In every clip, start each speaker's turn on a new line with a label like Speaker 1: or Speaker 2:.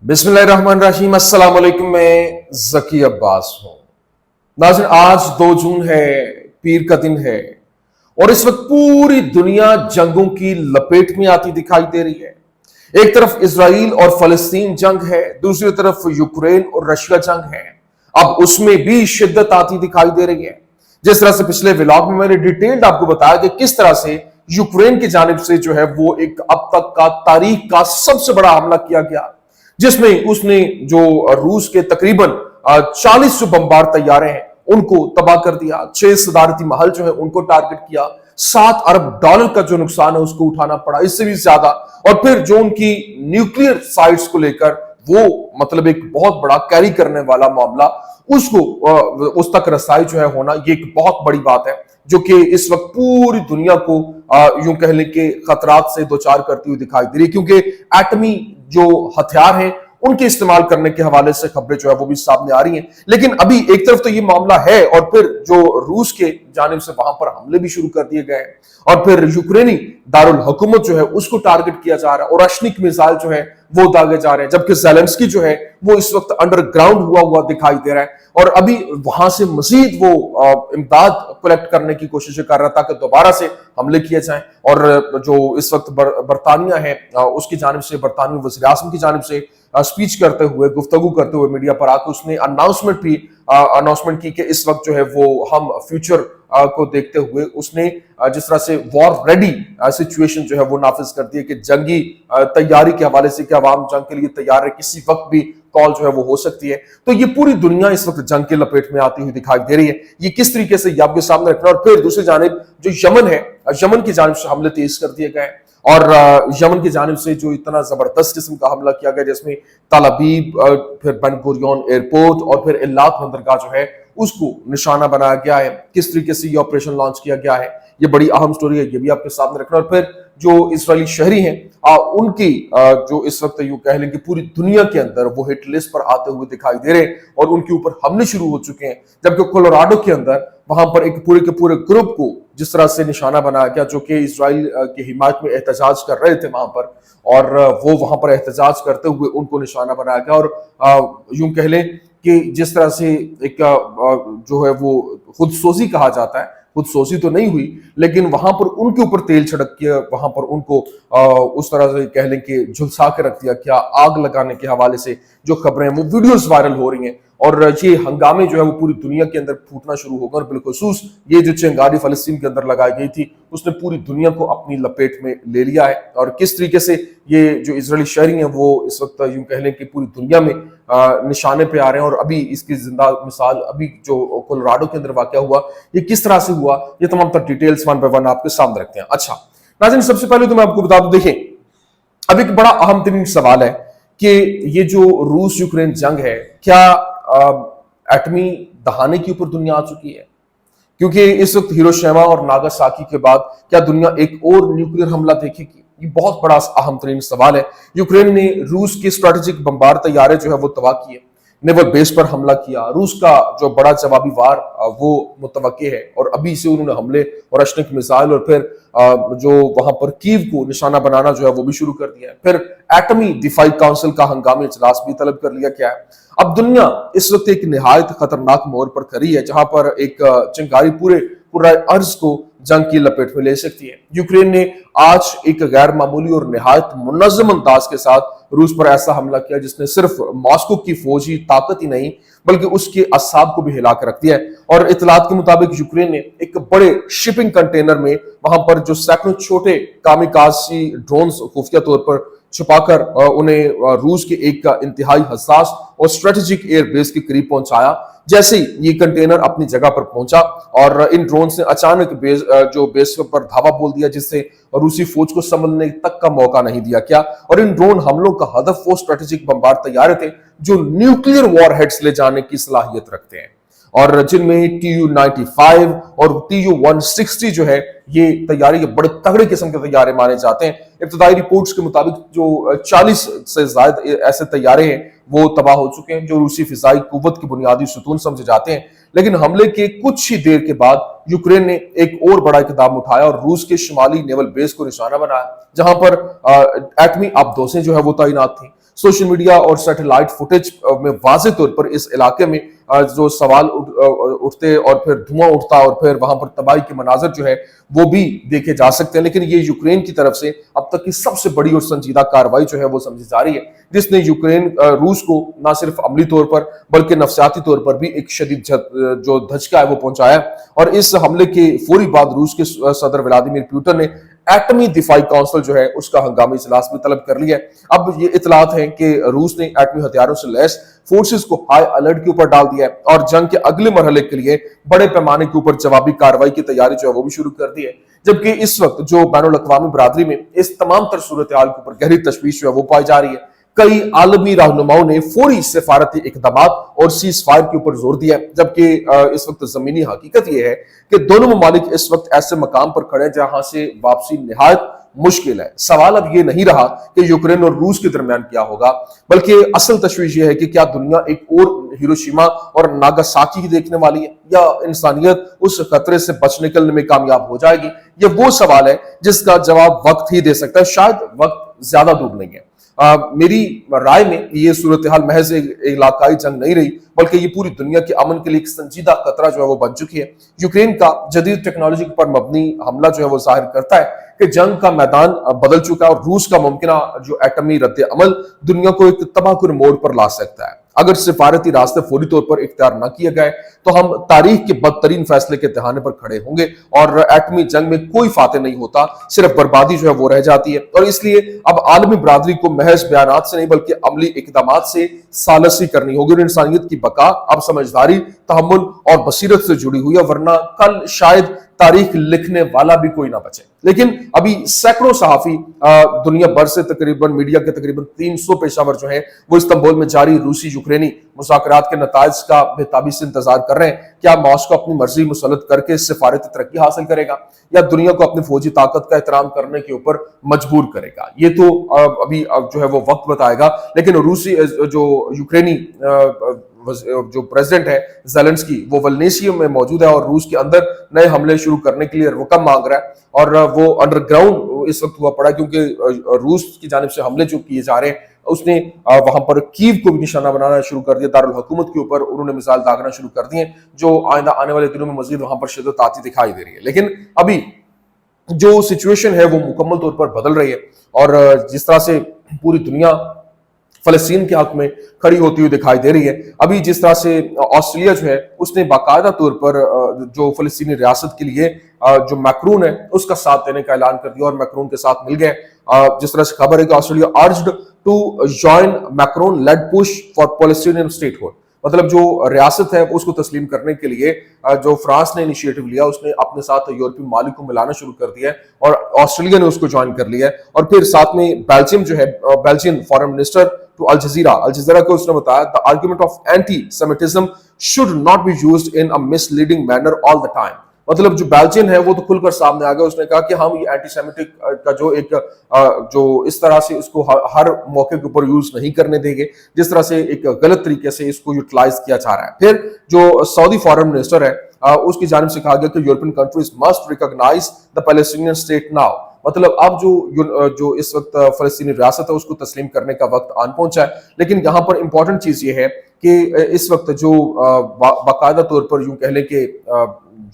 Speaker 1: बिस्मिल्लाहिर्रहमानिर्रहीम। अस्सलाम वालेकुम। मैं ज़की अब्बास हूँ। नाज़रीन, आज 2 जून है, पीर का दिन है और इस वक्त पूरी दुनिया जंगों की लपेट में आती दिखाई दे रही है। एक तरफ इजराइल और फलस्तीन जंग है, दूसरी तरफ यूक्रेन और रशिया जंग है। अब उसमें भी शिद्दत आती दिखाई दे रही है। जिस तरह से पिछले व्लॉग में मैंने डिटेल्ड आपको बताया कि किस तरह से यूक्रेन की जानिब से जो है वो एक अब तक का तारीख का सबसे बड़ा हमला किया गया, जिसमें उसने जो रूस के तकरीबन 40 जो बमबार तैयारे हैं उनको तबाह कर दिया, 6 सदारती महल जो है उनको टारगेट किया, $7 अरब का जो नुकसान है उसको उठाना पड़ा, इससे भी ज्यादा। और फिर जो उनकी न्यूक्लियर साइट्स को लेकर वो मतलब एक बहुत बड़ा कैरी करने वाला मामला, उसको उस तक रसाई जो है होना, ये एक बहुत बड़ी बात है जो कि इस वक्त पूरी दुनिया को यूं कह लें कि खतरात से दो चार करती हुई दिखाई दे रही है, क्योंकि एटमी जो हथियार हैं उनके इस्तेमाल करने के हवाले से खबरें जो है वो भी सामने आ रही हैं। लेकिन अभी एक तरफ तो ये मामला है और फिर जो रूस के जानिब से वहां पर हमले भी शुरू कर दिए गए हैं और फिर यूक्रेनी दारुल हुकूमत जो है उसको टारगेट किया जा रहा है और अश्निक मिसाइल जो है वो दागे जा रहे हैं, जबकि ज़ेलेंस्की जो है वो इस वक्त अंडरग्राउंड हुआ दिखाई दे रहा है और अभी वहां से मजीद वो इमदाद कलेक्ट करने की कोशिश कर रहा था कि दोबारा से हमले किए जाएं। और जो इस वक्त बरतानिया है उसकी जानिब से, बरतानवी वज़ीर आज़म की जानिब से स्पीच करते हुए, गुफ्तगू करते हुए मीडिया पर आकर उसने अनाउंसमेंट की कि इस वक्त जो है वो हम फ्यूचर को देखते हुए उसने जिस तरह से वॉर रेडी सिचुएशन जो है वो नाफिज कर दी है कि जंगी तैयारी के हवाले से कि अवाम जंग के लिए तैयार है, किसी वक्त भी कॉल जो है वो हो सकती है। तो ये पूरी दुनिया इस वक्त जंग के लपेट में आती हुई दिखाई दे रही है। ये किस तरीके से ये आपके सामने रखना। और फिर दूसरी जानिब जो यमन है, यमन की जानिब से हमले तेज कर दिए गए और यमन की जानिब से जो इतना जबरदस्त किस्म का हमला किया गया, जिसमें तल अबीब, फिर बेन गुरियन एयरपोर्ट और फिर इलात बंदरगाह जो है उसको निशाना बनाया गया है। किस तरीके से ये ऑपरेशन लॉन्च किया गया है, ये बड़ी अहम स्टोरी है, ये भी आपके सामने रखना। और फिर जो इजरायली शहरी हैं उनकी जो इस वक्त यूं कह लें कि पूरी दुनिया के अंदर वो हिट लिस्ट पर आते हुए दिखाई दे रहे हैं और उनके ऊपर हमले शुरू हो चुके हैं, जबकि कोलोराडो के अंदर वहां पर एक पूरे के पूरे ग्रुप को जिस तरह से निशाना बनाया गया जो कि इजराइल की हिमायत में एहतजाज कर रहे थे वहां पर, और वो वहां पर एहतजाज करते हुए उनको निशाना बनाया गया। और यूं कह लें कि जिस तरह से एक जो है वो खुदसोजी कहा जाता है, खुदसोजी तो नहीं हुई लेकिन वहां पर उनके ऊपर तेल छिड़क के वहां पर उनको उस तरह से कह लें कि झुलसा के रख दिया, क्या आग लगाने के हवाले से जो खबरें हैं वो वीडियोस वायरल हो रही हैं और ये हंगामे जो है वो पूरी दुनिया के अंदर फूटना शुरू होगा। और बिलखुसूस ये जो चिंगारी फलस्तीन के अंदर लगाई गई थी उसने पूरी दुनिया को अपनी लपेट में ले लिया है। और किस तरीके से ये जो इजरायली शहरी हैं वो इस वक्त यूं कह लें कि पूरी दुनिया में निशाने पे आ रहे हैं। और अभी इसकी जिंदा मिसाल अभी जो कोलोराडो के अंदर वाकया हुआ, ये किस तरह से हुआ, ये तमाम तर डिटेल्स वन बाय वन आपके सामने रखते हैं। अच्छा नाज़रीन, सबसे पहले तो मैं आपको बता दूं, देखें अब एक बड़ा अहम तरीन सवाल है कि ये जो रूस यूक्रेन जंग है, क्या एटमी दहाने के ऊपर दुनिया आ चुकी है? क्योंकि इस वक्त हिरोशिमा और नागासाकी के बाद क्या दुनिया एक और न्यूक्लियर हमला देखेगी? ये बहुत बड़ा अहम तरीन सवाल है। यूक्रेन ने रूस के स्ट्रेटेजिक बमबार तैयारे जो है वो तबाह किए, नेवल बेस पर हमला किया, रूस का जो बड़ा जवाबी वार वो मुतवक्के है और अभी से उन्होंने हमले और अश्निक मिसाइल और फिर जो वहां पर कीव को निशाना बनाना जो है वो भी शुरू कर दिया है। फिर एटमी दिफाई काउंसिल का हंगामी इजलास भी तलब कर लिया गया है। अब दुनिया इस वक्त एक निहायत खतरनाक मोड़ पर खड़ी है जहां पर एक चिंगारी पूरा अर्ज को जंग की लपेट में ले सकती है। यूक्रेन ने आज एक गैर मामूली और निहायत मुनज़्ज़म अंदाज के साथ रूस पर ऐसा हमला किया जिसने सिर्फ मॉस्को की फौजी ताकत ही नहीं बल्कि उसके असाब को भी हिला कर रख दिया है। और इतलात के मुताबिक यूक्रेन ने एक बड़े शिपिंग कंटेनर में वहां पर जो सैकड़ों छोटे कामिकाज़ी ड्रोन्स खुफिया तौर पर छुपाकर उन्हें रूस के एक इंतहाई हसास और स्ट्रेटेजिक एयर बेस के करीब पहुंचाया। जैसे ही ये कंटेनर अपनी जगह पर पहुंचा और इन ड्रोन ने अचानक बेस पर धावा बोल दिया, जिससे रूसी फौज को समझने तक का मौका नहीं दिया क्या। और इन ड्रोन हमलों का हदफ वो स्ट्रेटेजिक बमबार तैयारे थे जो न्यूक्लियर वॉरहेड्स ले जाने की सलाहियत रखते हैं और जिनमें TU-95 और TU-160 जो है ये तैयारी बड़े तगड़े किस्म के तैयारे माने जाते हैं। इब्तदाई रिपोर्ट्स के मुताबिक जो 40 से ज्यादा ऐसे तैयारे हैं वो तबाह हो चुके हैं जो रूसी फिजाई कुव्वत की बुनियादी सुतून समझे जाते हैं। लेकिन हमले के कुछ ही देर के बाद यूक्रेन ने एक और बड़ा इकदाम उठाया और रूस के शुमाली नेवल बेस को निशाना बनाया जहां पर एटमी आबदोसें जो है वो तैनात थी। सोशल मीडिया और सैटेलाइट फुटेज में वाज़ेह तौर पर इस इलाके में जो सवाल उठते और फिर धुआं उठता और फिर वहां पर तबाही के मनाजर जो है वो भी देखे जा सकते हैं। लेकिन ये यूक्रेन की तरफ से अब तक की सबसे बड़ी और संजीदा कार्रवाई जो है वो समझी जा रही है, जिसने यूक्रेन रूस को न सिर्फ अमली तौर पर बल्कि नफसियाती तौर पर भी एक शदीद जो धचका है वो पहुंचाया। और इस हमले के फौरी बाद रूस के सदर व्लादिमीर पुतिन ने एटमी दिफाई काउंसिल जो है उसका हंगामी इजलास भी तलब कर लिया है। अब ये इतलात हैं कि रूस ने एटमी हथियारों से लैस फोर्सेस को हाई अलर्ट के ऊपर डाल दिया है और जंग के अगले मरहले के लिए बड़े पैमाने के ऊपर जवाबी कार्रवाई की तैयारी जो है वो भी शुरू कर दी है। जबकि इस वक्त जो बैनुल अक़वामी बरादरी में इस तमाम तर सूरत हाल के ऊपर गहरी तशवीश जो है वो पाई जा रही है। कई आलमी रहनुमाओं ने फौरी सिफारती इक़दामात और सीज फायर के ऊपर जोर दिया, जबकि इस वक्त जमीनी हकीकत यह है कि दोनों ममालिक इस वक्त ऐसे मकाम पर खड़े हैं जहां से वापसी निहायत मुश्किल है। सवाल अब ये नहीं रहा कि यूक्रेन और रूस के दरमियान क्या होगा, बल्कि असल तशवीश ये है कि क्या दुनिया एक और हिरोशिमा और नागासाकी देखने वाली है या इंसानियत उस खतरे से बच निकलने में कामयाब हो जाएगी। ये वो सवाल है जिसका जवाब वक्त ही दे सकता है, शायद वक्त ज्यादा दूर नहीं है। मेरी राय में ये सूरत हाल महज एक इलाकाई जंग नहीं रही, बल्कि ये पूरी दुनिया के अमन के लिए एक संजीदा खतरा जो है वो बन चुकी है। यूक्रेन का जदीद टेक्नोलॉजी पर मबनी हमला जो है वो जाहिर करता है कि जंग का मैदान बदल चुका है और रूस का मुमकिना जो एटमी रद्द अमल दुनिया को एक तबाहकुन मोड़ पर ला सकता है। अगर सिफारती रास्ते फौरी तौर पर इख्तियार न किए गए तो हम तारीख के बदतरीन फैसले के तहाने पर खड़े होंगे और एटमी जंग में कोई फाते नहीं होता, सिर्फ बर्बादी जो है वो रह जाती है। और इसलिए अब आलमी बरादरी को महज बयानात से नहीं बल्कि अमली इकदामात से सालसी करनी होगी और इंसानियत की बका अब समझदारी, तहम्मुल और बसीरत से जुड़ी हुई है, वरना कल शायद तारीख लिखने वाला भी कोई ना बचे। लेकिन अभी सैकड़ों सहाफी दुनिया भर से तकरीबन मीडिया के तकरीबन 300 पेशावर जो हैं वो इस्तांबुल में जारी रूसी यूक्रेनी मुज़ाकरात के नताइज का बेताबी से इंतजार कर रहे हैं। क्या मॉस्को अपनी मर्जी मुसलत करके सिफारती तरक्की हासिल करेगा या दुनिया को अपनी फौजी ताकत का एहतराम करने के ऊपर मजबूर करेगा? ये तो अभी जो है वो वक्त बताएगा। लेकिन रूसी जो यूक्रेनी जो प्रेसिडेंट है ज़ेलेंस्की वो वल्नेसिया में मौजूद है और रूस के अंदर नए हमले शुरू करने के लिए रकम मांग रहा है और वो अंडरग्राउंड इस वक्त हुआ पड़ा क्योंकि रूस की जानिब से हमले जो किए जा रहे हैं उसने वहां पर कीव को भी निशाना बनाना शुरू कर दिया। दारुल हुकूमत के ऊपर उन्होंने मिसाइल दागना शुरू कर दिए जो आइंदा आने वाले दिनों में मजीद वहां पर शिद्दत आती दिखाई दे रही है। लेकिन अभी जो सिचुएशन है वो मुकम्मल तौर पर बदल रही है और जिस तरह से पूरी दुनिया फलस्तीन के हक में खड़ी होती हुई दिखाई दे रही है। अभी जिस तरह से ऑस्ट्रेलिया जो है उसने बाकायदा तौर पर जो फलस्तीनी रियासत के लिए जो मैक्रोन है उसका साथ देने का ऐलान कर दिया और मैक्रोन के साथ मिल गए। जिस तरह से खबर है कि Australia urged to join Macron led push for Palestinian statehood, मतलब जो रियासत है उसको तस्लीम करने के लिए जो फ्रांस ने इनिशिएटिव लिया उसने अपने साथ यूरोपीय ममालिक को मिलाना शुरू कर दिया है और ऑस्ट्रेलिया ने उसको ज्वाइन कर लिया है। और फिर साथ में बेल्जियम जो है, बेल्जियन फॉरेन मिनिस्टर टू अल जजीरा को उसने बताया the argument of anti Semitism should not be used in a misleading manner all the time. मतलब जो बेल्जियन है वो तो खुलकर सामने आ गया, उसने कहा कि हम ये एंटी सेमिटिक का जो एक जो इस तरह से इसको हर मौके के ऊपर यूज नहीं करने देंगे जिस तरह से एक गलत तरीके से इसको यूटिलाइज किया जा रहा है। फिर जो सऊदी फॉरेन मिनिस्टर है उसकी जानिब से कहा गया कि European countries must recognise the Palestinian state now, मतलब अब जो इस वक्त फलस्तीनी रियासत है उसको तस्लीम करने का वक्त आन पहुंचा है। लेकिन यहाँ पर इंपॉर्टेंट चीज ये है कि इस वक्त जो बाकायदा तौर पर यूं कह लें कि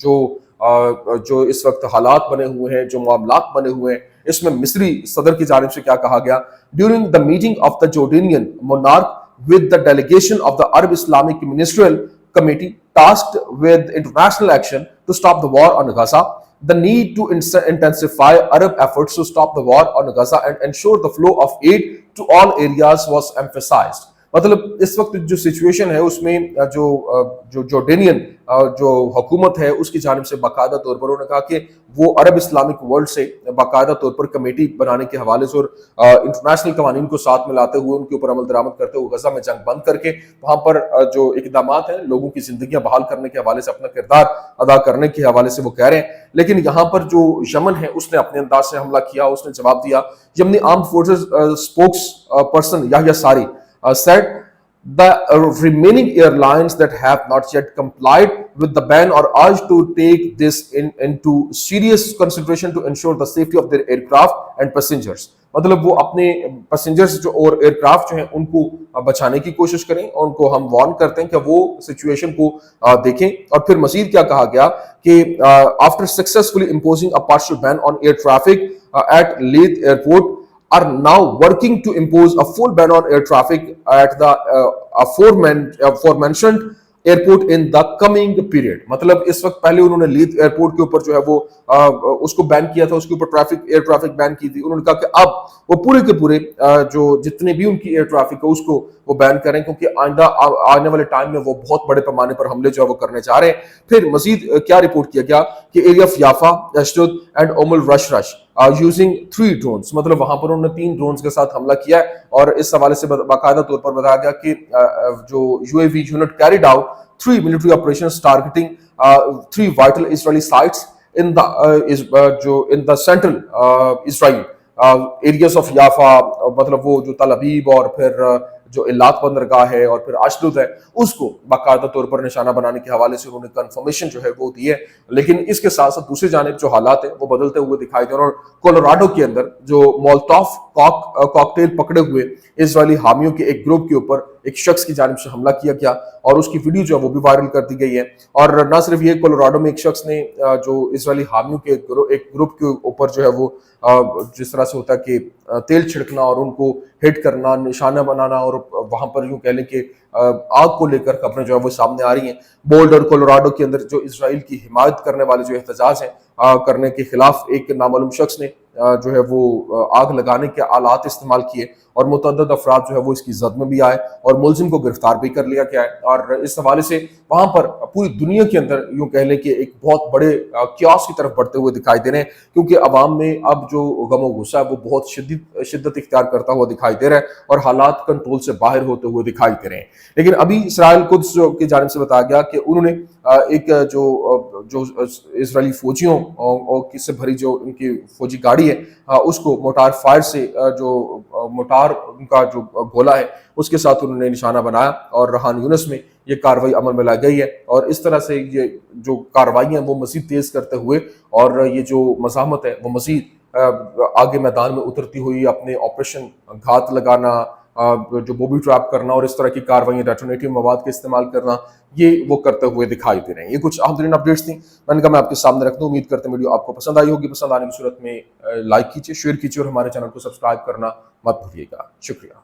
Speaker 1: जो इस वक्त हालात बने हुए हैं, जो मामलात बने हुए हैं, इसमें मिस्री सदर की जानिब से क्या कहा गया, during the meeting of the Jordanian monarch with the delegation of the Arab Islamic ministerial committee tasked with international action to stop the war on Gaza, the need to intensify Arab efforts to stop the war on Gaza and ensure the flow of aid to all areas was emphasized। मतलब इस वक्त जो situation है उसमें जो जॉर्डानियन जो हुकूमत है उसकी जानिब से बाकायदा तौर पर उन्होंने कहा कि वो अरब इस्लामिक वर्ल्ड से बाकायदा तौर पर कमेटी बनाने के हवाले से और इंटरनेशनल कवानीन को साथ में लाते हुए उनके ऊपर अमल दरामद करते हुए गजा में जंग बंद करके वहां पर जो इकदामात हैं लोगों की जिंदगियां बहाल करने के हवाले से, अपना किरदार अदा करने के हवाले से वो कह रहे हैं। लेकिन यहाँ पर जो यमन है उसने अपने अंदाज से हमला किया, उसने जवाब दिया। Yemeni armed forces spokesperson Yahya Saree said the remaining airlines that have not yet complied with the ban are urged to take this into serious consideration to ensure the safety of their aircraft and passengers. मतलब वो अपने passengers जो और aircraft जो हैं उनको बचाने की कोशिश करें, और उनको हम वार्न करते हैं कि वो सिचुएशन को देखें. और फिर मजीद क्या कहा गया कि after successfully imposing a partial ban on air traffic at Leith Airport, are now working to impose a full ban on air traffic at the aforementioned airport in the coming period. मतलब इस वक्त पहले उन्होंने लीथ airport के ऊपर जो है वो उसको बैन किया था, उसके ऊपर एयर ट्रैफिक बैन की थी. उन्होंने कहा कि अब वो पूरे के पूरे जो जितने भी उनकी एयर ट्रैफिक है उसको वो बैन करें, क्योंकि आइंदा आने वाले टाइम में वो बहुत बड़े पैमाने पर हमले जो है वो करने जा रहे हैं. फिर मजीद क्या रिपोर्ट किया गया कि area of Jaffa, Ashdod and ओमुल रश यूजिंग 3 ड्रोन्स. मतलब वहां पर उन्होंने 3 ड्रोन्स के साथ हमला किया है. और इस हवाले से बाकायदा तौर पर बताया गया कि जो UAV unit carried out 3 military operations targeting 3 vital Israeli sites in the central Israel areas of Yafa. मतलब वो जो तल अबीब और फिर जो इलात बंदरगाह है और फिर अशदुद है उसको बाकायदा तौर पर निशाना बनाने के हवाले से उन्होंने कंफर्मेशन जो है वो दी है. लेकिन इसके साथ साथ दूसरी जानिब जो हालात है वो बदलते हुए दिखाई दे रहे हैं. और कोलोराडो के अंदर जो मोल्टोव कॉकटेल पकड़े हुए इजरायली हामियों के एक ग्रुप के ऊपर एक शख्स की जानिब से हमला किया गया और उसकी वीडियो जो है वो भी वायरल कर दी गई है. और ना सिर्फ ये, कोलोराडो में एक शख्स ने जो इजरायली हामियों के एक ग्रुप के ऊपर जो है वो जिस तरह से होता है कि तेल छिड़कना और उनको हिट करना, निशाना बनाना, और वहां पर यूं कह लें कि आग को लेकर खबरें जो है वो सामने आ रही हैं. बोल्डर कोलोराडो के अंदर जो इजराइल की हिमायत करने वाले जो एहतजाज हैं करने के खिलाफ एक नामालूम शख्स ने जो है वो आग लगाने के आलात इस्तेमाल किए और मुतअद्दिद अफराद जो है वो इसकी जद में भी आए और मुलजिम को गिरफ्तार भी कर लिया गया है. और इस हवाले से वहां पर पूरी दुनिया के अंदर यूं कह लें कि एक बहुत बड़े क्यास की तरफ बढ़ते हुए दिखाई दे रहे हैं, क्योंकि अवाम में अब जो गम गुस्सा है वो बहुत शिद्दत इख्तियार करता हुआ दिखाई दे रहा है और हालात कंट्रोल से बाहर होते हुए दिखाई दे रहे हैं. लेकिन अभी इसराइल कुद्स की जानिब से बताया गया कि उन्होंने एक जो इजरायली फौजियों और से भरी जो उनकी फौजी गाड़ी है उसको मोटार फायर से जो मोटार उनका जो गोला है उसके साथ उन्होंने निशाना बनाया और रहान यूनिस में ये कार्रवाई अमल में लाई गई है. और इस तरह से ये जो कार्रवाई है वो मजीद तेज करते हुए और ये जो मज़ाहमत है वो मजीद आगे मैदान में उतरती हुई अपने ऑपरेशन घात लगाना, जो बॉबी ट्रैप करना और इस तरह की कार्रवाई, डेटोनेटिव मवाद का इस्तेमाल करना, ये वो करते हुए दिखाई दे रहे हैं. ये कुछ अहम तरीन अपडेट्स थी, मैंने कहा मैं आपके सामने रख दूं. उम्मीद करते हैं वीडियो आपको पसंद आई होगी. पसंद आने की सूरत में लाइक कीजिए, शेयर कीजिए और हमारे चैनल को सब्सक्राइब करना मत भूलिएगा. शुक्रिया.